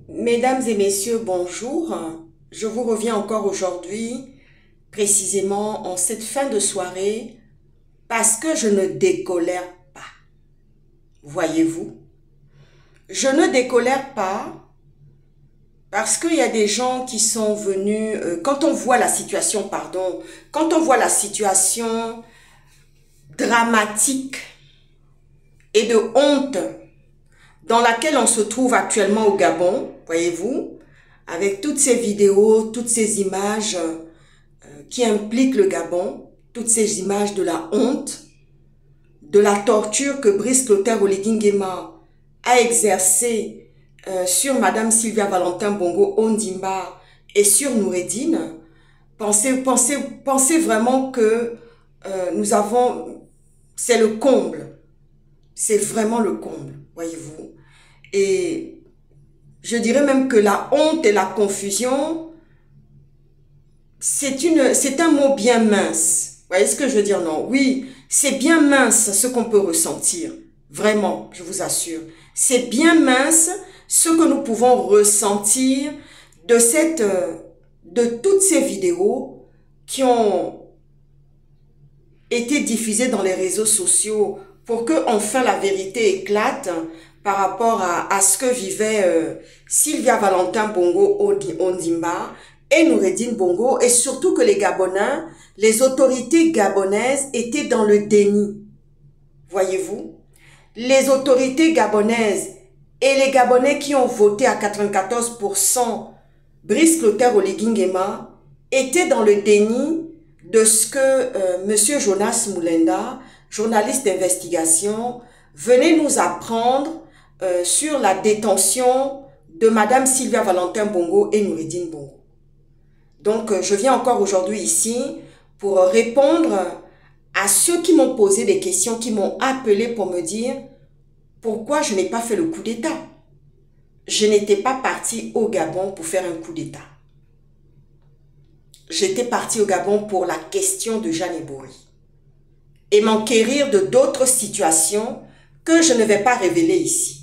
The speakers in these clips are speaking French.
Mesdames et messieurs, bonjour. Je vous reviens encore aujourd'hui, précisément en cette fin de soirée, parce que je ne décolère pas. Voyez-vous? Je ne décolère pas parce qu'il y a des gens qui sont venus, quand on voit la situation, quand on voit la situation dramatique et de honte dans laquelle on se trouve actuellement au Gabon, voyez-vous, avec toutes ces vidéos, toutes ces images qui impliquent le Gabon, toutes ces images de la honte, de la torture que Brice Clotaire Oligui Nguema a exercée sur Madame Sylvia Valentin Bongo Ondimba et sur Noureddine. Pensez vraiment que nous avons... C'est le comble. C'est vraiment le comble, voyez-vous. Et je dirais même que la honte et la confusion, c'est un mot bien mince. Vous voyez ce que je veux dire? Non, oui, c'est bien mince ce qu'on peut ressentir. Vraiment, je vous assure. C'est bien mince ce que nous pouvons ressentir de toutes ces vidéos qui ont été diffusées dans les réseaux sociaux pour que enfin la vérité éclate par rapport à ce que vivait Sylvia Valentin Bongo Ondimba et Noureddine Bongo, et surtout que les Gabonais, les autorités gabonaises étaient dans le déni. Voyez-vous? Les autorités gabonaises et les Gabonais qui ont voté à 94% Brice Clotaire Oligui Nguema étaient dans le déni de ce que Monsieur Jonas Moulenda, journaliste d'investigation, venait nous apprendre sur la détention de Madame Sylvia Valentin Bongo et Noureddine Bongo. Donc, je viens encore aujourd'hui ici pour répondre à ceux qui m'ont posé des questions, qui m'ont appelé pour me dire pourquoi je n'ai pas fait le coup d'État. Je n'étais pas partie au Gabon pour faire un coup d'État. J'étais partie au Gabon pour la question de Jeanne Ebori et m'enquérir de d'autres situations que je ne vais pas révéler ici.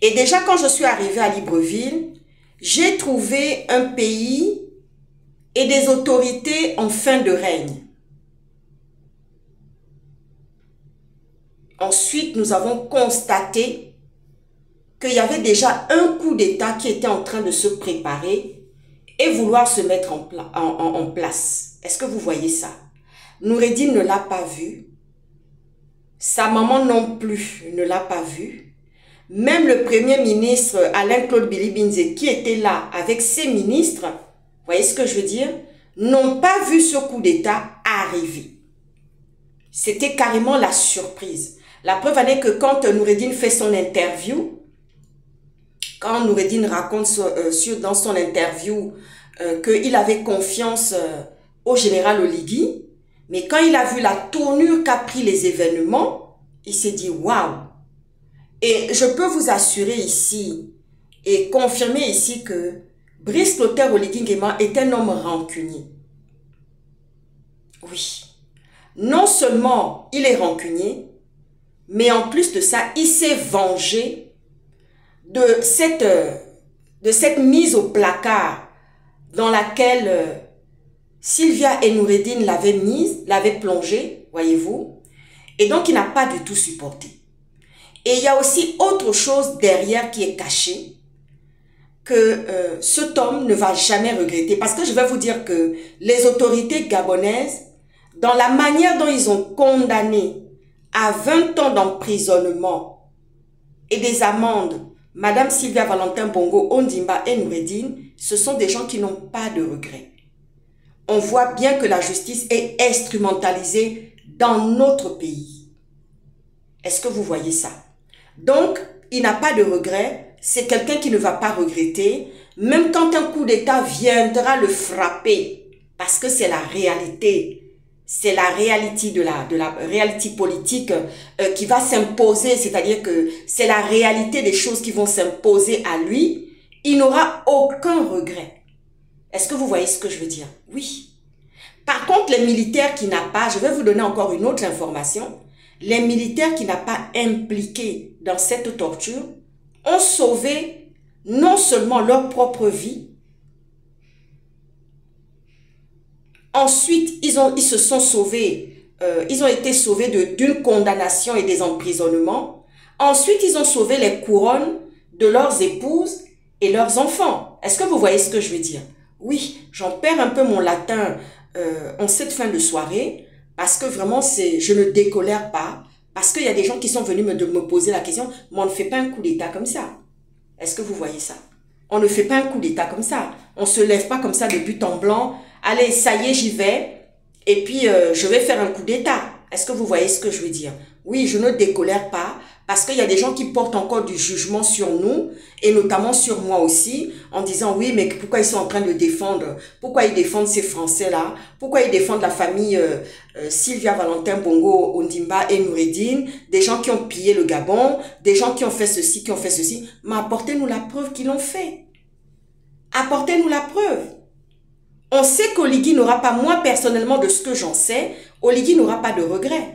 Et déjà, quand je suis arrivée à Libreville, j'ai trouvé un pays et des autorités en fin de règne. Ensuite, nous avons constaté qu'il y avait déjà un coup d'État qui était en train de se préparer et vouloir se mettre en place. Est-ce que vous voyez ça? Noureddine ne l'a pas vu. Sa maman non plus ne l'a pas vu. Même le premier ministre Alain-Claude Bilibinze, qui était là avec ses ministres, vous voyez ce que je veux dire, n'ont pas vu ce coup d'État arriver. C'était carrément la surprise. La preuve en est que quand Noureddine fait son interview, quand Noureddine raconte dans son interview qu'il avait confiance au général Oligui, mais quand il a vu la tournure qu'a pris les événements, il s'est dit waouh. Et je peux vous assurer ici et confirmer ici que Brice Clotaire Oligui Nguema est un homme rancunier. Oui. Non seulement il est rancunier, mais en plus de ça, il s'est vengé de cette mise au placard dans laquelle Sylvia et Noureddine l'avaient plongé, voyez-vous. Et donc, il n'a pas du tout supporté. Et il y a aussi autre chose derrière qui est caché, que cet homme ne va jamais regretter. Parce que je vais vous dire que les autorités gabonaises, dans la manière dont ils ont condamné à 20 ans d'emprisonnement et des amendes Madame Sylvia Valentin Bongo Ondimba et Noureddine, ce sont des gens qui n'ont pas de regrets. On voit bien que la justice est instrumentalisée dans notre pays. Est-ce que vous voyez ça? Donc, il n'a pas de regrets. C'est quelqu'un qui ne va pas regretter, même quand un coup d'État viendra le frapper, parce que c'est la réalité. C'est la réalité de la réalité politique qui va s'imposer, c'est-à-dire que c'est la réalité des choses qui vont s'imposer à lui. Il n'aura aucun regret. Est-ce que vous voyez ce que je veux dire? Oui. Par contre, les militaires qui n'ont pas, je vais vous donner encore une autre information, les militaires qui n'ont pas impliqué dans cette torture ont sauvé non seulement leur propre vie, ensuite ils se sont sauvés, ils ont été sauvés d'une condamnation et des emprisonnements. Ensuite, ils ont sauvé les couronnes de leurs épouses et leurs enfants. Est-ce que vous voyez ce que je veux dire? Oui, j'en perds un peu mon latin en cette fin de soirée parce que vraiment, je ne décolère pas. Parce qu'il y a des gens qui sont venus me poser la question, mais on ne fait pas un coup d'État comme ça. Est-ce que vous voyez ça? On ne fait pas un coup d'État comme ça. On ne se lève pas comme ça de but en blanc. Allez, ça y est, j'y vais. Et puis, je vais faire un coup d'État. Est-ce que vous voyez ce que je veux dire? Oui, je ne décolère pas parce qu'il y a des gens qui portent encore du jugement sur nous et notamment sur moi aussi en disant oui, mais pourquoi ils sont en train de défendre? Pourquoi ils défendent ces Français-là? Pourquoi ils défendent la famille Sylvia Valentin Bongo, Ondimba et Noureddine? Des gens qui ont pillé le Gabon, des gens qui ont fait ceci, qui ont fait ceci. Mais apportez-nous la preuve qu'ils l'ont fait. Apportez-nous la preuve. On sait qu'Oligui n'aura pas, moi personnellement de ce que j'en sais, Oligui n'aura pas de regret.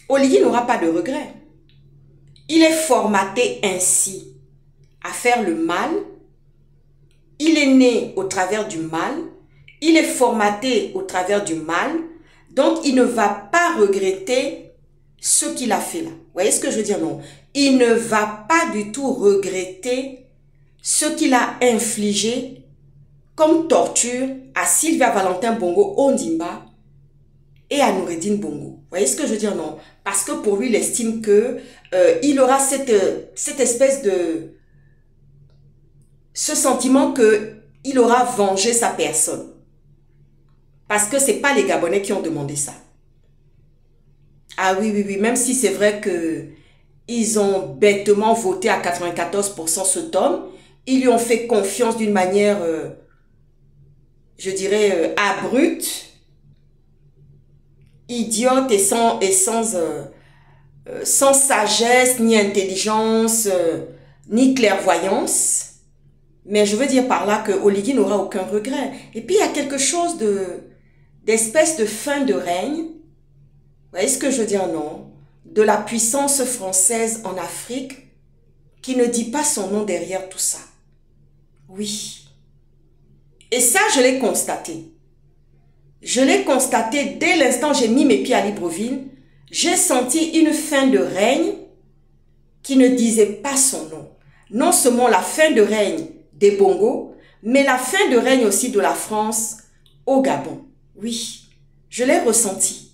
Oligui n'aura pas de regret. Il est formaté ainsi à faire le mal. Il est né au travers du mal. Il est formaté au travers du mal. Donc, il ne va pas regretter ce qu'il a fait là. Vous voyez ce que je veux dire? Non. Il ne va pas du tout regretter ce qu'il a infligé comme torture à Sylvia Valentin Bongo Ondimba et à Noureddine Bongo. Vous voyez ce que je veux dire? Non. Parce que pour lui, il estime que il aura cette espèce de... ce sentiment qu'il aura vengé sa personne. Parce que ce n'est pas les Gabonais qui ont demandé ça. Ah oui, oui, oui. Même si c'est vrai qu'ils ont bêtement voté à 94% cet homme, ils lui ont fait confiance d'une manière, je dirais, abrupte, idiote et sans sagesse, ni intelligence, ni clairvoyance. Mais je veux dire par là que Oligui n'aura aucun regret. Et puis il y a quelque chose d'espèce de fin de règne. Vous voyez ce que je veux dire? Non. De la puissance française en Afrique qui ne dit pas son nom derrière tout ça. Oui. Et ça, je l'ai constaté. Je l'ai constaté dès l'instant où j'ai mis mes pieds à Libreville. J'ai senti une fin de règne qui ne disait pas son nom. Non seulement la fin de règne des Bongo, mais la fin de règne aussi de la France au Gabon. Oui, je l'ai ressenti.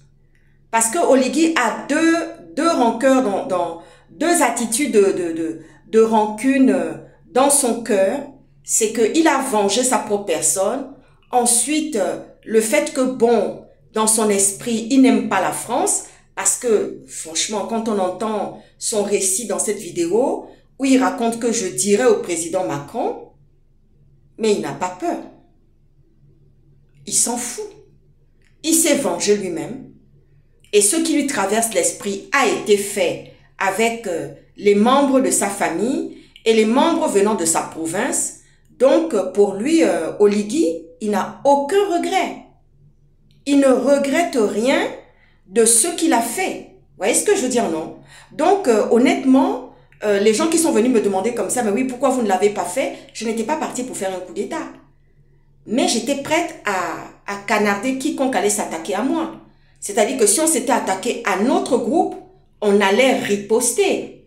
Parce que Oligui a deux rancœurs, deux attitudes de rancune dans son cœur. C'est qu'il a vengé sa propre personne. Ensuite, le fait que, bon, dans son esprit, il n'aime pas la France. Parce que, franchement, quand on entend son récit dans cette vidéo, où il raconte que je dirais au président Macron, mais il n'a pas peur. Il s'en fout. Il s'est vengé lui-même. Et ce qui lui traverse l'esprit a été fait avec les membres de sa famille et les membres venant de sa province. Donc, pour lui, Oligui, il n'a aucun regret. Il ne regrette rien de ce qu'il a fait. Vous voyez ce que je veux dire, non? Donc, honnêtement, les gens qui sont venus me demander comme ça, mais oui, pourquoi vous ne l'avez pas fait? Je n'étais pas partie pour faire un coup d'État. Mais j'étais prête à canarder quiconque allait s'attaquer à moi. C'est-à-dire que si on s'était attaqué à notre groupe, on allait riposter.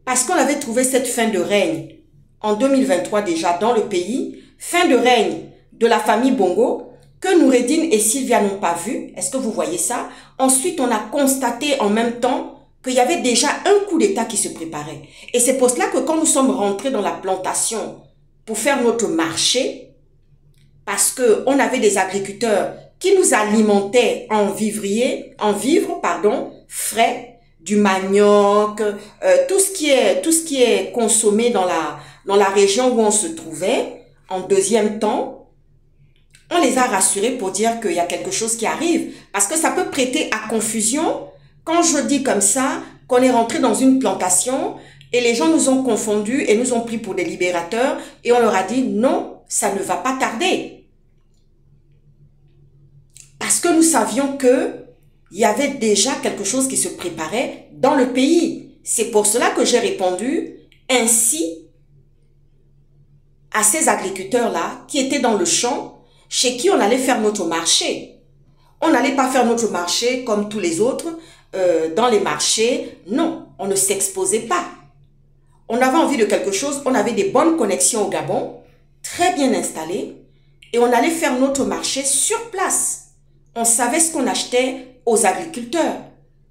Parce qu'on avait trouvé cette fin de règne en 2023 déjà dans le pays, fin de règne de la famille Bongo, que Noureddine et Sylvia n'ont pas vu. Est-ce que vous voyez ça? Ensuite, on a constaté en même temps qu'il y avait déjà un coup d'État qui se préparait. Et c'est pour cela que quand nous sommes rentrés dans la plantation pour faire notre marché, parce qu'on avait des agriculteurs qui nous alimentaient en vivres frais, du manioc, tout ce qui est consommé dans la région où on se trouvait. En deuxième temps, on les a rassurés pour dire qu'il y a quelque chose qui arrive. Parce que ça peut prêter à confusion quand je dis comme ça qu'on est rentré dans une plantation et les gens nous ont confondus et nous ont pris pour des libérateurs et on leur a dit non, ça ne va pas tarder. Parce que nous savions qu'il y avait déjà quelque chose qui se préparait dans le pays. C'est pour cela que j'ai répondu, ainsi à ces agriculteurs-là qui étaient dans le champ, chez qui on allait faire notre marché. On n'allait pas faire notre marché comme tous les autres, dans les marchés. Non, on ne s'exposait pas. On avait envie de quelque chose, on avait des bonnes connexions au Gabon, très bien installées, et on allait faire notre marché sur place. On savait ce qu'on achetait aux agriculteurs,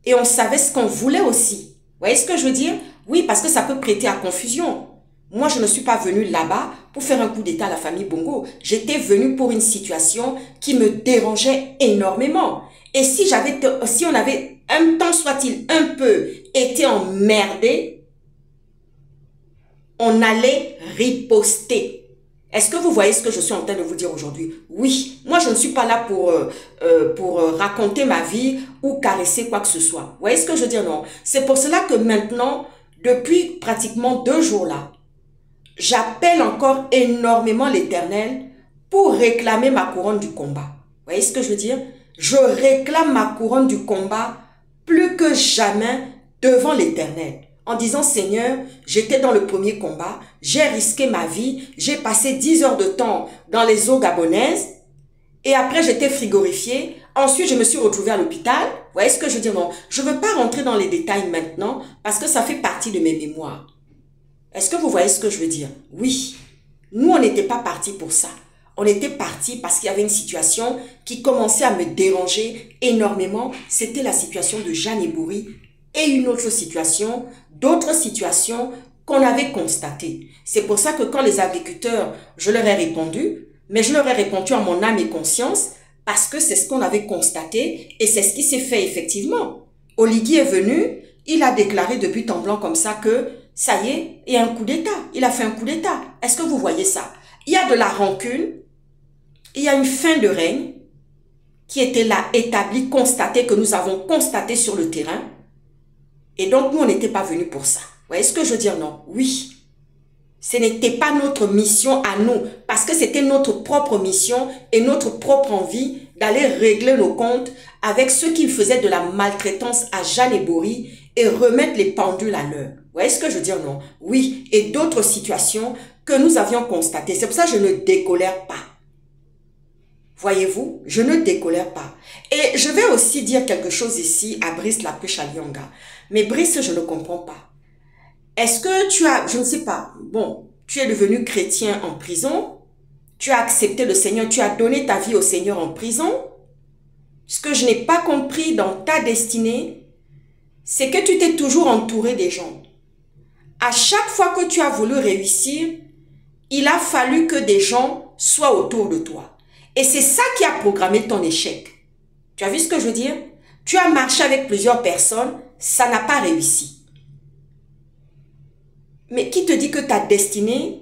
et on savait ce qu'on voulait aussi. Vous voyez ce que je veux dire? Oui, parce que ça peut prêter à confusion. Moi, je ne suis pas venue là-bas pour faire un coup d'état à la famille Bongo. J'étais venue pour une situation qui me dérangeait énormément. Et si on avait un temps soit-il un peu été emmerdé, on allait riposter. Est-ce que vous voyez ce que je suis en train de vous dire aujourd'hui? Oui, moi je ne suis pas là pour raconter ma vie ou caresser quoi que ce soit. Vous voyez ce que je veux dire? Non. C'est pour cela que maintenant, depuis pratiquement 2 jours là, j'appelle encore énormément l'Éternel pour réclamer ma couronne du combat. Vous voyez ce que je veux dire? Je réclame ma couronne du combat plus que jamais devant l'Éternel. En disant, Seigneur, j'étais dans le premier combat, j'ai risqué ma vie, j'ai passé 10 heures de temps dans les eaux gabonaises, et après j'étais frigorifiée, ensuite je me suis retrouvée à l'hôpital. Vous voyez ce que je veux dire? Non, je ne veux pas rentrer dans les détails maintenant, parce que ça fait partie de mes mémoires. Est-ce que vous voyez ce que je veux dire? Oui, nous on n'était pas partis pour ça. On était partis parce qu'il y avait une situation qui commençait à me déranger énormément. C'était la situation de Jeanne Ebouri et une autre situation, d'autres situations qu'on avait constatées. C'est pour ça que quand les agriculteurs, je leur ai répondu, mais je leur ai répondu en mon âme et conscience parce que c'est ce qu'on avait constaté et c'est ce qui s'est fait effectivement. Oligui est venu, il a déclaré de but en blanc comme ça que ça y est, il y a un coup d'État. Il a fait un coup d'État. Est-ce que vous voyez ça? Il y a de la rancune, il y a une fin de règne qui était là, établie, constatée, que nous avons constaté sur le terrain. Et donc, nous, on n'était pas venus pour ça. Vous voyez ce que je veux dire? Non. Oui. Ce n'était pas notre mission à nous, parce que c'était notre propre mission et notre propre envie d'aller régler nos comptes avec ceux qui faisaient de la maltraitance à Jeanne Ebouri et remettre les pendules à l'heure. Vous voyez ce que je veux dire? Non. Oui. Et d'autres situations que nous avions constatées. C'est pour ça que je ne décolère pas. Voyez-vous, je ne décolère pas. Et je vais aussi dire quelque chose ici à Brice Lapruche Alianga. Mais Brice, je ne comprends pas. Est-ce que tu as, je ne sais pas, bon, tu es devenu chrétien en prison, tu as accepté le Seigneur, tu as donné ta vie au Seigneur en prison. Ce que je n'ai pas compris dans ta destinée, c'est que tu t'es toujours entouré des gens. À chaque fois que tu as voulu réussir, il a fallu que des gens soient autour de toi. Et c'est ça qui a programmé ton échec. Tu as vu ce que je veux dire? Tu as marché avec plusieurs personnes, ça n'a pas réussi. Mais qui te dit que ta destinée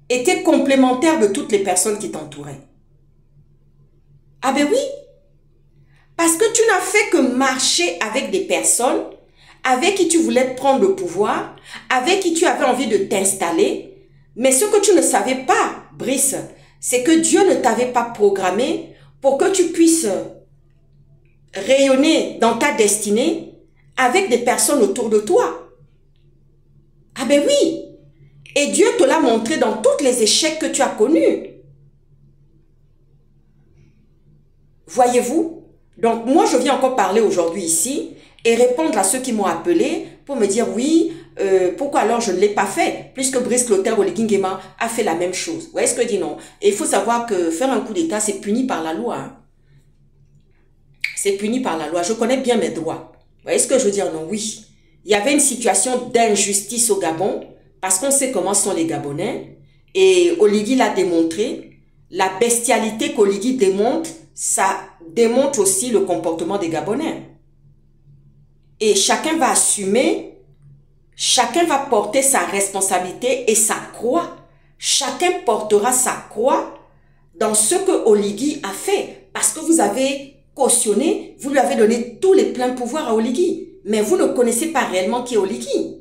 était complémentaire de toutes les personnes qui t'entouraient? Ah ben oui, parce que tu n'as fait que marcher avec des personnes avec qui tu voulais prendre le pouvoir, avec qui tu avais envie de t'installer, mais ce que tu ne savais pas, Brice, c'est que Dieu ne t'avait pas programmé pour que tu puisses rayonner dans ta destinée avec des personnes autour de toi. Ah ben oui, et Dieu te l'a montré dans tous les échecs que tu as connus. Voyez-vous? Donc moi je viens encore parler aujourd'hui ici et répondre à ceux qui m'ont appelé pour me dire oui, pourquoi alors je ne l'ai pas fait, puisque Brice Clotaire Oligui Nguema a fait la même chose. Vous voyez ce que je dis? Non. Et il faut savoir que faire un coup d'état, c'est puni par la loi. Hein. C'est puni par la loi. Je connais bien mes droits. Vous voyez ce que je veux dire? Non, oui. Il y avait une situation d'injustice au Gabon, parce qu'on sait comment sont les Gabonais, et Oligui l'a démontré. La bestialité qu'Oligui démontre, ça démontre aussi le comportement des Gabonais. Et chacun va assumer, chacun va porter sa responsabilité et sa croix. Chacun portera sa croix dans ce que Oligui a fait. Parce que vous avez cautionné, vous lui avez donné tous les pleins pouvoirs à Oligui. Mais vous ne connaissez pas réellement qui est Oligui.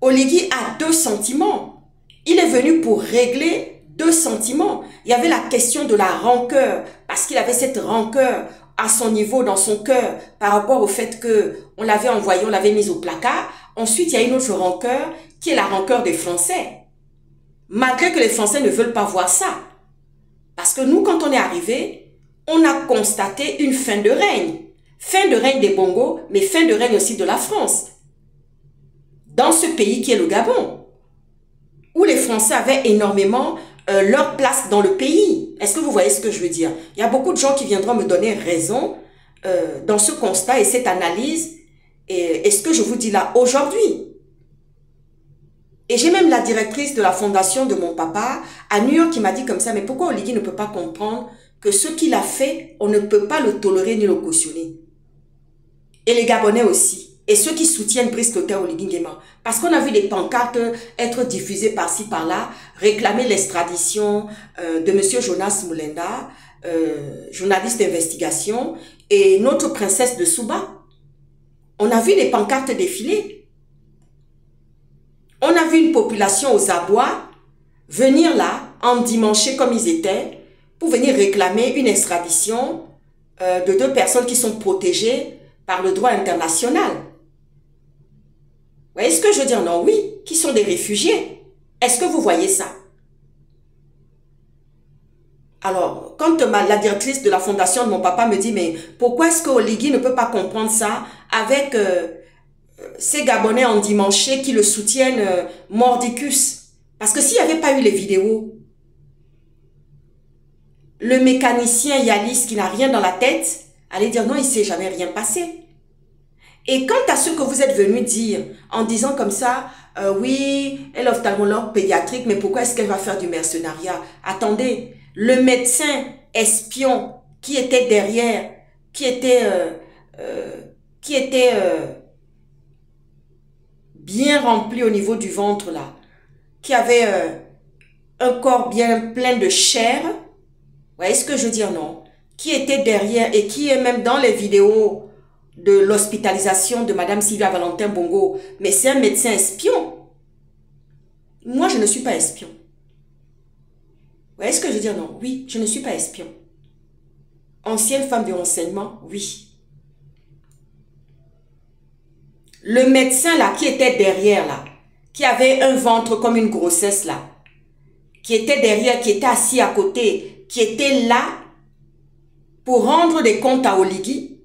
Oligui a 2 sentiments. Il est venu pour régler 2 sentiments. Il y avait la question de la rancœur, parce qu'il avait cette rancœur à son niveau, dans son cœur, par rapport au fait que on l'avait envoyé, on l'avait mis au placard, Ensuite, il y a une autre rancœur qui est la rancœur des Français. Malgré que les Français ne veulent pas voir ça. Parce que nous, quand on est arrivé, on a constaté une fin de règne. Fin de règne des Bongo, mais fin de règne aussi de la France. Dans ce pays qui est le Gabon, où les Français avaient énormément leur place dans le pays. Est-ce que vous voyez ce que je veux dire? Il y a beaucoup de gens qui viendront me donner raison dans ce constat et cette analyse et ce que je vous dis là aujourd'hui. Et j'ai même la directrice de la fondation de mon papa à New York qui m'a dit comme ça, mais pourquoi Oligui ne peut pas comprendre que ce qu'il a fait, on ne peut pas le tolérer ni le cautionner. Et les Gabonais aussi. Et ceux qui soutiennent Brice Clotaire Oligui Nguema. Parce qu'on a vu des pancartes être diffusées par-ci, par-là, réclamer l'extradition de M. Jonas Moulenda, journaliste d'investigation, et notre princesse de Souba. On a vu des pancartes défiler. On a vu une population aux abois venir là, endimanchés comme ils étaient, pour venir réclamer une extradition de 2 personnes qui sont protégées par le droit international. Vous voyez ce que je veux dire? Non, oui, qui sont des réfugiés. Est-ce que vous voyez ça? Alors, quand la directrice de la fondation de mon papa me dit, mais pourquoi est-ce que Oligui ne peut pas comprendre ça avec ces Gabonais endimanchés qui le soutiennent mordicus? Parce que s'il n'y avait pas eu les vidéos, le mécanicien Yalis qui n'a rien dans la tête allait dire non, il ne s'est jamais rien passé. Et quant à ce que vous êtes venu dire en disant comme ça, oui, elle est ophtalmologue pédiatrique, mais pourquoi est-ce qu'elle va faire du mercenariat? Attendez, le médecin espion qui était derrière, qui était bien rempli au niveau du ventre là, qui avait un corps bien plein de chair, vous voyez ce que je veux dire, non? Qui était derrière et qui est même dans les vidéos de l'hospitalisation de Madame Sylvia Valentin Bongo, mais c'est un médecin espion. Moi, je ne suis pas espion. Vous voyez ce que je veux dire, non? Oui, je ne suis pas espion. Ancienne femme de renseignement, oui. Le médecin là, qui était derrière là, qui avait un ventre comme une grossesse là, qui était derrière, qui était assis à côté, qui était là pour rendre des comptes à Oligui,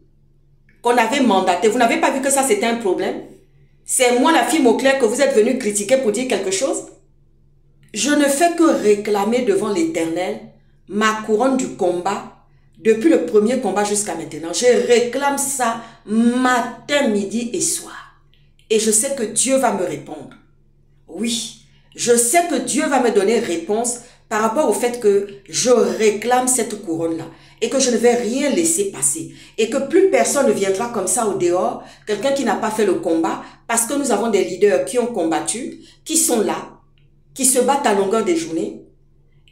qu'on avait mandaté. Vous n'avez pas vu que ça c'était un problème? C'est moi la fille Mauclair que vous êtes venu critiquer pour dire quelque chose? Je ne fais que réclamer devant l'Éternel ma couronne du combat depuis le premier combat jusqu'à maintenant. Je réclame ça matin, midi et soir. Et je sais que Dieu va me répondre. Oui, je sais que Dieu va me donner réponse par rapport au fait que je réclame cette couronne-là et que je ne vais rien laisser passer et que plus personne ne viendra comme ça au dehors, quelqu'un qui n'a pas fait le combat, parce que nous avons des leaders qui ont combattu, qui sont là, qui se battent à longueur des journées.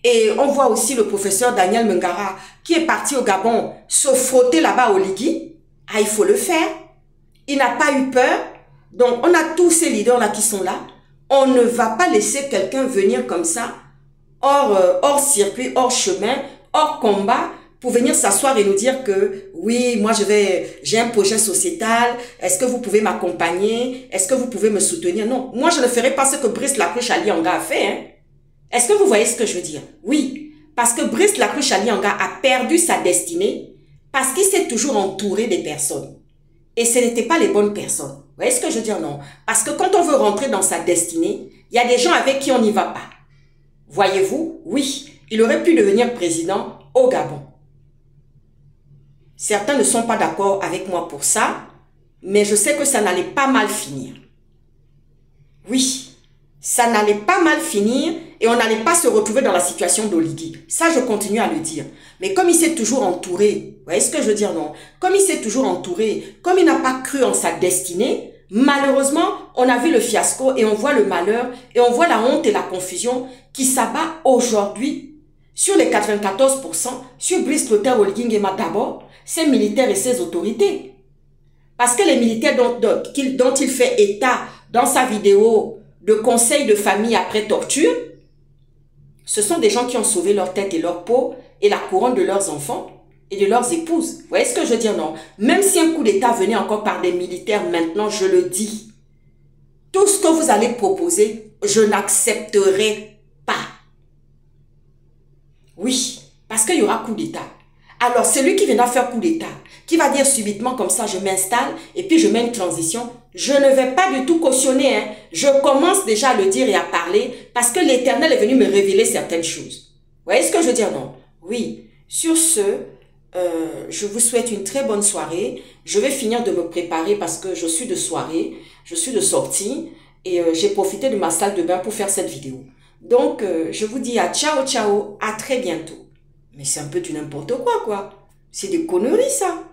Et on voit aussi le professeur Daniel Mengara qui est parti au Gabon se frotter là-bas à Oligui. Ah, il faut le faire. Il n'a pas eu peur. Donc, on a tous ces leaders-là qui sont là. On ne va pas laisser quelqu'un venir comme ça, hors circuit, hors chemin, hors combat, pour venir s'asseoir et nous dire que oui, moi j'ai un projet sociétal, est-ce que vous pouvez m'accompagner, est-ce que vous pouvez me soutenir? Non, moi je ne ferai pas ce que Brice Lacruche Alianga a fait. Hein. Est-ce que vous voyez ce que je veux dire? Oui, parce que Brice Lacruche Alianga a perdu sa destinée parce qu'il s'est toujours entouré des personnes. Et ce n'étaient pas les bonnes personnes. Vous voyez ce que je veux dire? Non. Parce que quand on veut rentrer dans sa destinée, il y a des gens avec qui on n'y va pas. Voyez-vous? Oui, il aurait pu devenir président au Gabon. Certains ne sont pas d'accord avec moi pour ça, mais je sais que ça n'allait pas mal finir. Oui, ça n'allait pas mal finir et on n'allait pas se retrouver dans la situation d'Oligui. Ça, je continue à le dire. Mais comme il s'est toujours entouré, vous voyez ce que je veux dire, non? Comme il s'est toujours entouré, comme il n'a pas cru en sa destinée, malheureusement, on a vu le fiasco et on voit le malheur et on voit la honte et la confusion qui s'abat aujourd'hui sur les 94%, sur Brice Clotaire Oligui Nguema d'abord, ses militaires et ses autorités. Parce que les militaires dont il fait état dans sa vidéo de conseil de famille après torture, ce sont des gens qui ont sauvé leur tête et leur peau et la couronne de leurs enfants et de leurs épouses. Vous voyez ce que je veux dire, non? Même si un coup d'État venait encore par des militaires maintenant, je le dis, tout ce que vous allez proposer, je n'accepterai pas. Oui, parce qu'il y aura coup d'État. Alors, celui qui viendra faire coup d'État, qui va dire subitement comme ça, je m'installe et puis je mets une transition, je ne vais pas du tout cautionner. Hein. Je commence déjà à le dire et à parler parce que l'Éternel est venu me révéler certaines choses. Vous voyez ce que je veux dire, non? Oui. Sur ce, je vous souhaite une très bonne soirée. Je vais finir de me préparer parce que je suis de soirée, je suis de sortie et j'ai profité de ma salle de bain pour faire cette vidéo. Donc, je vous dis à ciao, ciao, à très bientôt. Mais c'est un peu du n'importe quoi, quoi. C'est des conneries, ça.